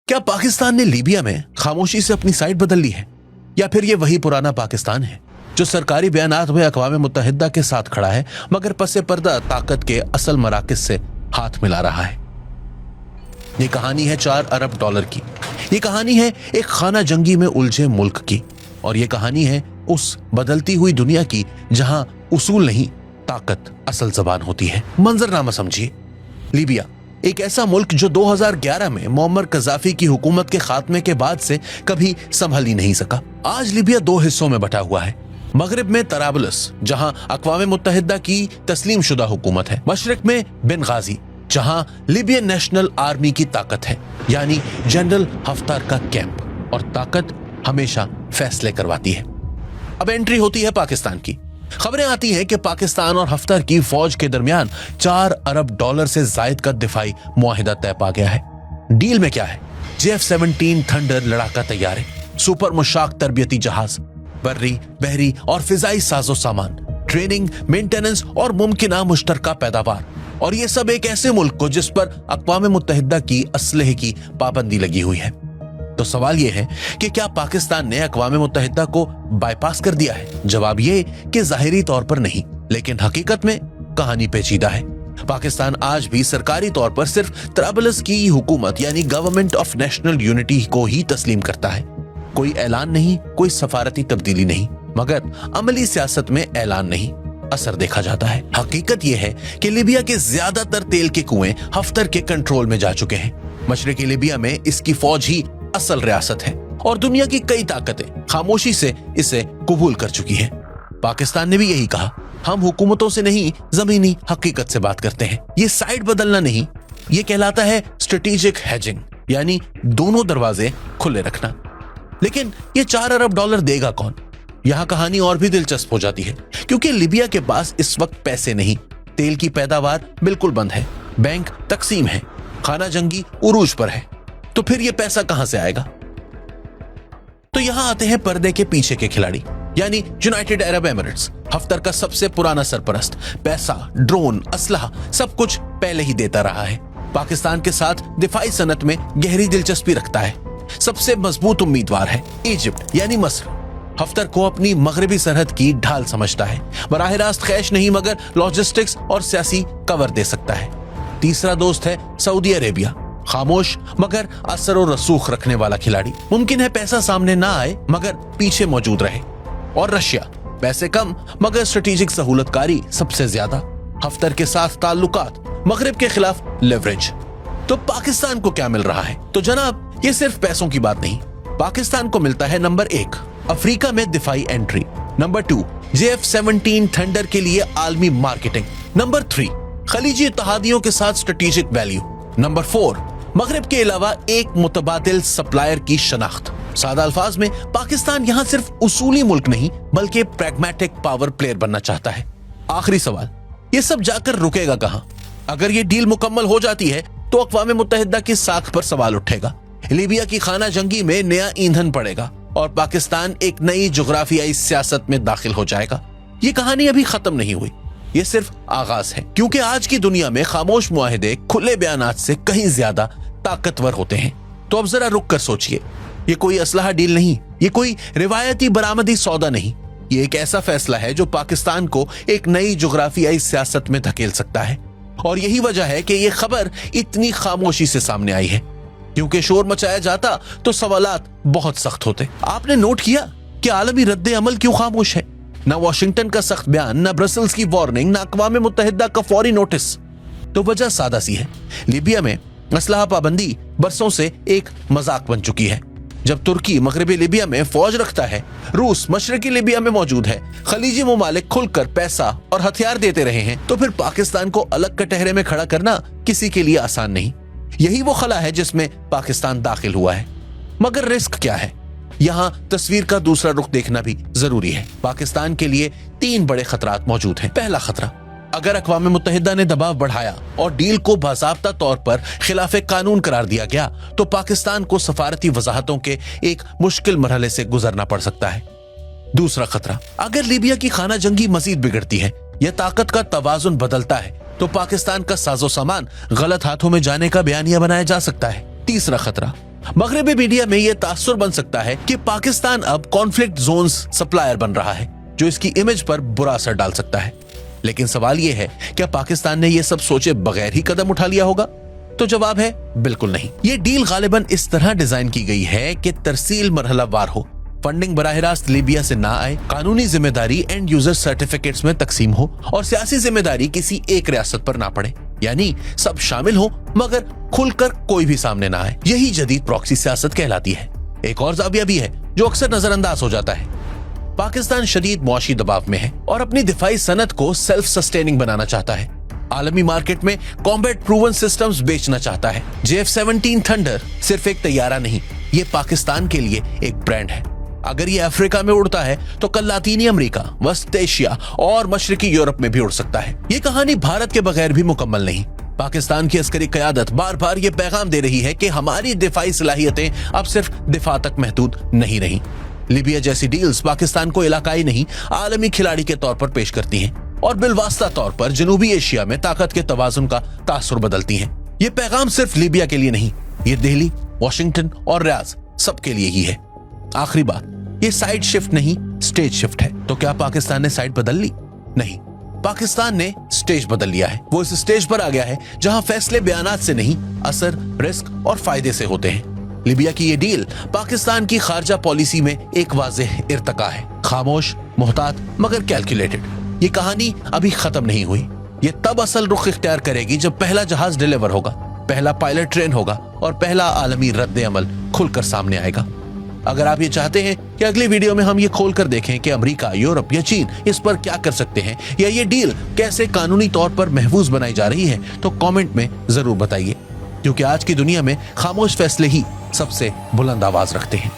क्या पाकिस्तान ने लीबिया में खामोशी से अपनी साइड बदल ली है, या फिर ये वही पुराना पाकिस्तान है जो सरकारी बयानात में अक़वाम मुत्तहिदा के साथ खड़ा है मगर पसे पर्दा ताकत के असल मराकज़ से हाथ मिला रहा है? ये कहानी है 4 अरब डॉलर की। ये कहानी है एक खाना जंगी में उलझे मुल्क की, और ये कहानी है उस बदलती हुई दुनिया की जहां उसूल नहीं, ताकत असल जबान होती है। मंजरनामा समझिए। लीबिया एक ऐसा मुल्क जो 2011 में मुअम्मर कज़ाफी की हुकूमत के खात्मे के बाद से कभी संभल ही नहीं सका। आज लीबिया 2 हिस्सों में बटा हुआ है। मगरिब में तराबलस, जहां अक़वाम मुत्तहिदा की तस्लीम शुदा हुकूमत है। मशरिक में बेनगाजी, जहां लिबियन नेशनल आर्मी की ताकत है, यानी जनरल हफ्तार का कैंप, और ताकत हमेशा फैसले करवाती है। अब एंट्री होती है पाकिस्तान की। खबरें आती हैं कि पाकिस्तान और हफ्तार की फौज के दरमियान 4 अरब डॉलर से जायद का दिफाई मुआहिदा तय पा गया है। डील में क्या है? JF-17 थंडर लड़ाका तैयारे, सुपर मुशाक तरबियती जहाज, बर्री, बहरी और फिजाई साजो सामान, ट्रेनिंग, मेंटेनेंस और मुमकिना मुश्तरका पैदावार, और ये सब एक ऐसे मुल्क को जिस पर अक़वाम मुत्तहिदा की असलहे की पाबंदी लगी हुई है। तो सवाल ये है कि क्या पाकिस्तान ने अक़वाम मुत्तहिदा को बाईपास कर दिया है? जवाब ये कि ज़ाहिरी तौर पर नहीं, लेकिन हकीकत में कहानी पेचीदा है। पाकिस्तान आज भी सरकारी तौर पर सिर्फ तराबलस की हुकूमत यानी गवर्नमेंट ऑफ नेशनल यूनिटी को ही तस्लीम करता है। कोई ऐलान नहीं, कोई सफारती तब्दीली नहीं, मगर अमली सियासत में ऐलान नहीं, असर देखा जाता है। हकीकत यह है कि लीबिया के ज्यादातर तेल के कुएं हफ्तर के कंट्रोल में जा चुके हैं। मशरिकी लीबिया में इसकी फौज ही असल रियासत है, और दुनिया की कई ताकतें खामोशी से इसे कबूल कर चुकी हैं। पाकिस्तान ने भी यही कहा, हम हुकूमतों से नहीं, जमीनी हकीकत से बात करते हैं। ये साइड बदलना नहीं, ये कहलाता है स्ट्रेटेजिक हेजिंग, यानी दोनों दरवाजे खुले रखना। लेकिन ये 4 अरब डॉलर देगा कौन? यहां कहानी और भी दिलचस्प हो जाती है, क्योंकि लीबिया के पास इस वक्त पैसे नहीं, तेल की पैदावार बिल्कुल बंद है, बैंक तकसीम है, खाना जंगी उरूज पर है। तो फिर ये पैसा कहां से आएगा? तो यहां आते हैं पर्दे के पीछे के खिलाड़ी, यानी यूनाइटेड अरब एमिरेट्स, हफ्तर का सबसे पुराना सरपरस्त। पैसा, ड्रोन, असलहा सब कुछ पहले ही देता रहा है। पाकिस्तान के साथ दिफाई सनत में गहरी दिलचस्पी रखता है। सबसे मजबूत उम्मीदवार है इजिप्ट यानी मस्र। हफ्तर को अपनी मगरबी सरहद की ढाल समझता है। बराह रास्त खैश नहीं, मगर लॉजिस्टिक्स और सियासी कवर दे सकता है। तीसरा दोस्त है सऊदी अरेबिया, खामोश मगर असर और रसूख रखने वाला खिलाड़ी। मुमकिन है पैसा सामने ना आए मगर पीछे मौजूद रहे। और रशिया, पैसे कम मगर स्ट्रेटेजिक सहूलतकारी सबसे ज्यादा। हफ्तर के साथ ताल्लुकात, मगरिब के खिलाफ लेवरेज। तो पाकिस्तान को क्या मिल रहा है? तो जनाब, ये सिर्फ पैसों की बात नहीं। पाकिस्तान को मिलता है नंबर 1 अफ्रीका में दिफाई एंट्री, नंबर 2 JF-17 थंडर के लिए आलमी मार्केटिंग, नंबर 3 खलीजी इत्तेहादियों के साथ स्ट्रेटेजिक वैल्यू, नंबर 4 मगरिब के अलावा एक मुतबादिल सप्लायर की शनाख्त। सादा अल्फाज में पाकिस्तान यहां सिर्फ उसूली मुल्क नहीं बल्कि प्रैग्मेटिक पावर प्लेयर बनना चाहता है। आखिरी सवाल, ये सब जाकर रुकेगा कहां? अगर ये डील मुकम्मल हो जाती है तो अक़वाम मुत्तहिदा की साख पर सवाल उठेगा, लीबिया की खाना जंगी में नया ईंधन पड़ेगा, और पाकिस्तान एक नई जुग्राफियाई सियासत में दाखिल हो जाएगा। ये कहानी अभी खत्म नहीं हुई, ये सिर्फ आगाज है, क्योंकि आज की दुनिया में खामोश मुआहिदे खुले बयानात से कहीं ज्यादा ताकतवर होते हैं। तो अब जरा रुक कर सोचिए, ये कोई असलहा डील नहीं, ये कोई रिवायती बरामदी सौदा नहीं, ये एक ऐसा फैसला है जो पाकिस्तान को एक नई जुग्राफियाई सियासत में धकेल सकता है। और यही वजह है कि ये खबर इतनी खामोशी से सामने आई है, क्योंकि शोर मचाया जाता तो सवालात बहुत सख्त होते। आपने नोट किया कि आलमी रद्द अमल क्यों खामोश है? न वाशिंगटन का सख्त बयान, न ब्रसल्स की वार्निंग, न अक़वाम मुत्तहिदा का फौरी नोटिस। तो वजह सादा सी है, लीबिया में असलहा पाबंदी बरसों से एक मजाक बन चुकी है। जब तुर्की मगरबी लीबिया में फौज रखता है, रूस मशरकी लीबिया में मौजूद है, खलीजी मुमालिक खुलकर पैसा और हथियार देते रहे हैं, तो फिर पाकिस्तान को अलग कटहरे में खड़ा करना किसी के लिए आसान नहीं। यही वो खला है जिसमें पाकिस्तान दाखिल हुआ है। मगर रिस्क क्या है? यहाँ तस्वीर का दूसरा रुख देखना भी जरूरी है। पाकिस्तान के लिए 3 बड़े खतरात मौजूद हैं। पहला खतरा, अगर अक़वाम मुत्तहिदा ने दबाव बढ़ाया और डील को बाज़ाब्ता तौर पर खिलाफ कानून करार दिया गया, तो पाकिस्तान को सफारती वजाहतों के एक मुश्किल मरहले से गुजरना पड़ सकता है। दूसरा खतरा, अगर लीबिया की खाना जंगी मजीद बिगड़ती है या ताकत का तवाजुन बदलता है, तो पाकिस्तान का साजो सामान गलत हाथों में जाने का बयानिया बनाया जा सकता है। तीसरा खतरा, मगरबी मीडिया में यह तासुर बन सकता है कि पाकिस्तान अब कॉन्फ्लिक्ट जोन्स सप्लायर बन रहा है, जो इसकी इमेज पर बुरा असर डाल सकता है। लेकिन सवाल यह है, क्या पाकिस्तान ने यह सब सोचे बगैर ही कदम उठा लिया होगा? तो जवाब है बिल्कुल नहीं। ये डील गालिबन इस तरह डिजाइन की गई है कि तरसील मरहलावार हो, फंडिंग बराह रास्त लीबिया से ना आए, कानूनी जिम्मेदारी एंड यूजर सर्टिफिकेट्स में तकसीम हो और सियासी जिम्मेदारी किसी एक रियासत पर ना पड़े, यानी सब शामिल हो मगर खुलकर कोई भी सामने ना आए। यही जदीद प्रॉक्सी सियासत कहलाती है। एक और जाविया भी है जो अक्सर नजरअंदाज हो जाता है। पाकिस्तान शदीद मुआशी दबाव में है और अपनी दिफाई सनत को सेल्फ सस्टेनिंग बनाना चाहता है। आलमी मार्केट में कॉम्बैट प्रूवन सिस्टम्स बेचना चाहता है। JF-17 थंडर सिर्फ एक तैयारा नहीं, ये पाकिस्तान के लिए एक ब्रांड है। अगर ये अफ्रीका में उड़ता है तो कल लातीनी अमेरिका, वस्त एशिया और मशरकी यूरोप में भी उड़ सकता है। ये कहानी भारत के बगैर भी मुकम्मल नहीं। पाकिस्तान की अस्करी क़यादत बार बार ये पैगाम दे रही है कि हमारी दिफाई सलाहियतें अब सिर्फ दिफा तक महदूद नहीं रही। लीबिया जैसी डील्स पाकिस्तान को इलाकाई नहीं, आलमी खिलाड़ी के तौर पर पेश करती हैं और बिलवास्ता तौर पर जनूबी एशिया में ताकत के तवाजुन का तासुर बदलती हैं। ये पैगाम सिर्फ लीबिया के लिए नहीं, ये दिल्ली, वॉशिंगटन और रियाद सबके लिए ही है। आखिरी बात, ये साइड शिफ्ट नहीं, स्टेज शिफ्ट है। तो क्या पाकिस्तान ने साइड बदल ली? नहीं, पाकिस्तान ने स्टेज बदल लिया है। वो इस स्टेज पर आ गया है जहां फैसले बयानात से नहीं, असर, रिस्क और फायदे से होते हैं। लीबिया की ये डील पाकिस्तान की खारजा पॉलिसी में एक वाज़ेह इर्तका है, खामोश, मुहतात मगर कैलकुलेटेड। ये कहानी अभी खत्म नहीं हुई। ये तब असल रुख इख्तियार करेगी जब पहला जहाज डिलीवर होगा, पहला पायलट ट्रेन होगा और पहला आलमी रद्द अमल खुलकर सामने आएगा। अगर आप ये चाहते हैं कि अगली वीडियो में हम ये खोलकर देखें कि अमेरिका, यूरोप या चीन इस पर क्या कर सकते हैं या ये डील कैसे कानूनी तौर पर महफूज बनाई जा रही है, तो कमेंट में जरूर बताइए, क्योंकि आज की दुनिया में खामोश फैसले ही सबसे बुलंद आवाज रखते हैं।